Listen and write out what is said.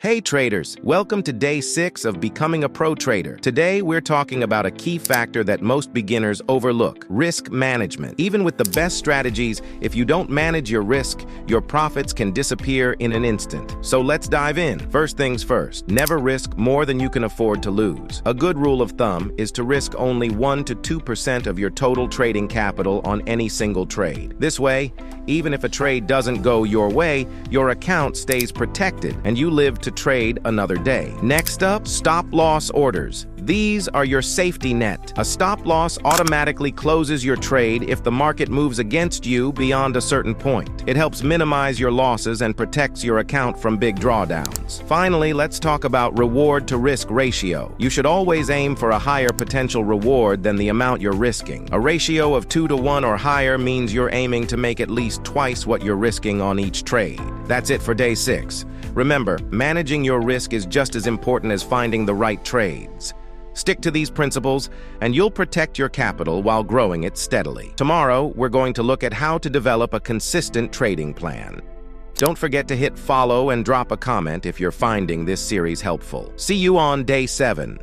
Hey traders, welcome to day 6 of becoming a pro trader. Today we're talking about a key factor that most beginners overlook: risk management. Even with the best strategies, if you don't manage your risk, your profits can disappear in an instant. So let's dive in. First things first, never risk more than you can afford to lose. A good rule of thumb is to risk only 1 to 2% of your total trading capital on any single trade. This way, even if a trade doesn't go your way, your account stays protected and you live to trade another day. Next up, stop-loss orders. These are your safety net. A stop-loss automatically closes your trade if the market moves against you beyond a certain point. It helps minimize your losses and protects your account from big drawdowns. Finally, let's talk about reward-to-risk ratio. You should always aim for a higher potential reward than the amount you're risking. A ratio of 2 to 1 or higher means you're aiming to make at least twice what you're risking on each trade. That's it for day 6. Remember, managing your risk is just as important as finding the right trades. Stick to these principles, and you'll protect your capital while growing it steadily. Tomorrow, we're going to look at how to develop a consistent trading plan. Don't forget to hit follow and drop a comment if you're finding this series helpful. See you on day 7.